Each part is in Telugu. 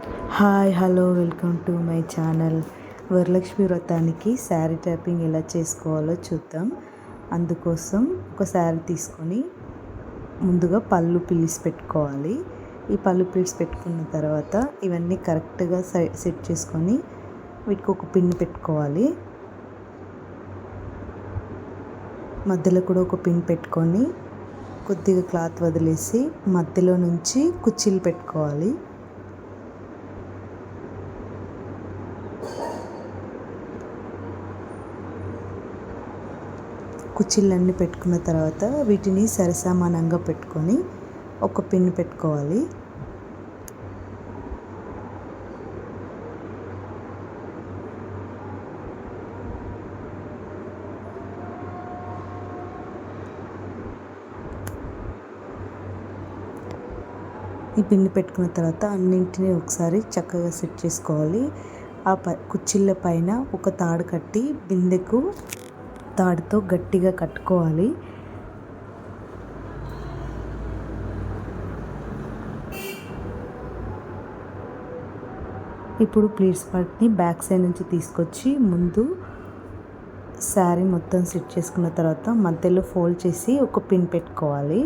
Hi hello welcome to my channel. Varalakshmi వ్రతానికి శారీ ట్యాపింగ్ ఎలా చేసుకోవాలో చూద్దాం. అందుకోసం ఒక శారీ తీసుకొని ముందుగా పళ్ళు పిలిసి పెట్టుకోవాలి. ఈ పళ్ళు పిలిసి పెట్టుకున్న తర్వాత ఇవన్నీ కరెక్ట్గా సెట్ చేసుకొని వీటికి ఒక పిన్ పెట్టుకోవాలి. మధ్యలో కూడా ఒక పిన్ పెట్టుకొని కొద్దిగా క్లాత్ వదిలేసి మధ్యలో నుంచి కుచ్చిళ్ళు పెట్టుకోవాలి. కుచ్చిళ్ళన్నీ పెట్టుకున్న తర్వాత వీటిని సరిసమానంగా పెట్టుకొని ఒక పిన్ పెట్టుకోవాలి. ఈ పిన్ పెట్టుకున్న తర్వాత అన్నింటినీ ఒకసారి చక్కగా సెట్ చేసుకోవాలి. కుచ్చిళ్ళ పైన ఒక తాడు కట్టి బిందెకు తాడుతో గట్టిగా కట్టుకోవాలి. ఇప్పుడు ప్లీట్స్ పార్ట్ని బ్యాక్ సైడ్ నుంచి తీసుకొచ్చి ముందు శారీ మొత్తం సెట్ చేసుకున్న తర్వాత మధ్యలో ఫోల్డ్ చేసి ఒక పిన్ పెట్టుకోవాలి.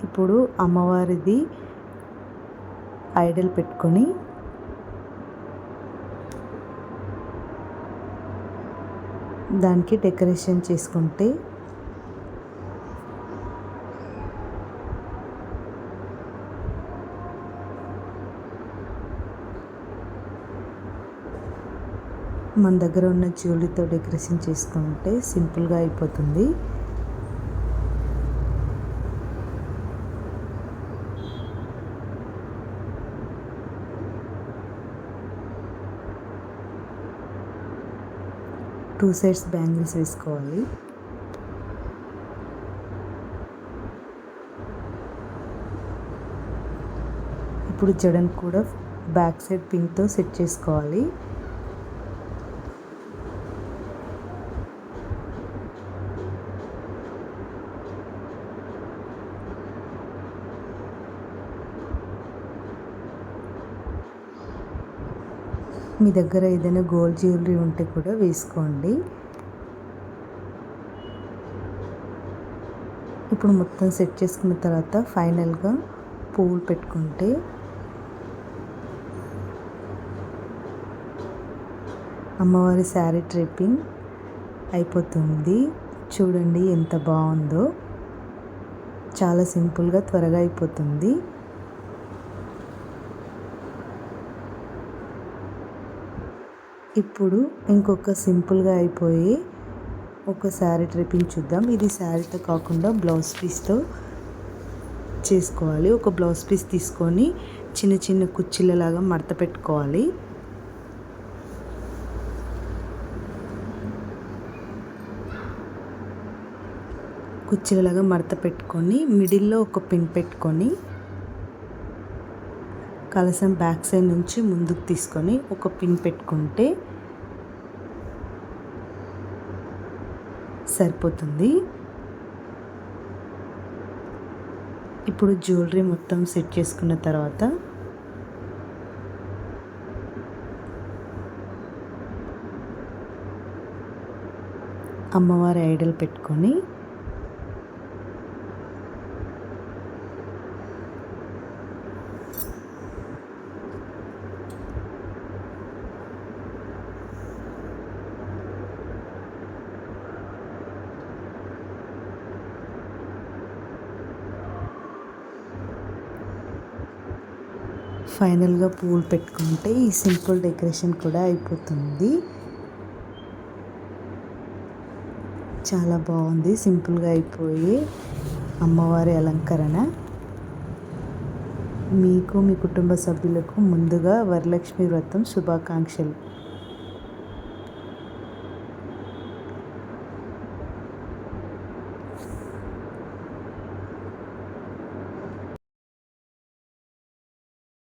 ఇప్పుడు అమ్మవారిది ఐడల్ పెట్టుకొని దానికి డెకరేషన్ చేసుకుంటే మన దగ్గర ఉన్న జ్యువెలరీతో డెకరేషన్ చేసుకుంటే సింపుల్గా అయిపోతుంది. టూ సైడ్స్ బ్యాంగిల్స్ వేసుకోవాలి. ఇప్పుడు జడను కూడా బ్యాక్ సైడ్ పిన్తో సెట్ చేసుకోవాలి. మీ దగ్గర ఏదైనా గోల్డ్ జ్యువెలరీ ఉంటే కూడా వేసుకోండి. ఇప్పుడు మొత్తం సెట్ చేసుకున్న తర్వాత ఫైనల్గా పువ్వులు పెట్టుకుంటే అమ్మవారి శారీ డ్రేపింగ్ అయిపోతుంది. చూడండి ఎంత బాగుందో. చాలా సింపుల్గా త్వరగా అయిపోతుంది. ఇప్పుడు ఇంకొక సింపుల్గా అయిపోయి ఒక శారీ డ్రేపింగ్ చూద్దాం. ఇది శారీతో కాకుండా బ్లౌజ్ పీస్తో చేసుకోవాలి. ఒక బ్లౌజ్ పీస్ తీసుకొని చిన్న చిన్న కుచ్చిళ్ళలాగా మడత పెట్టుకోవాలి. కుచ్చిళ్ళలాగా మడత పెట్టుకొని మిడిల్లో ఒక పిన్ పెట్టుకొని కలసం బ్యాక్ సైడ్ నుంచి ముందుకు తీసుకొని ఒక పిన్ పెట్టుకుంటే సరిపోతుంది. ఇప్పుడు జ్యువెలరీ మొత్తం సెట్ చేసుకున్న తర్వాత అమ్మవారి ఐడల్ పెట్టుకొని ఫైనల్గా పూలు పెట్టుకుంటే ఈ సింపుల్ డెకరేషన్ కూడా అయిపోతుంది. చాలా బాగుంది సింపుల్గా అయిపోయి అమ్మవారి అలంకరణ. మీకు మీ కుటుంబ సభ్యులకు ముందుగా వరలక్ష్మి వ్రతం శుభాకాంక్షలు.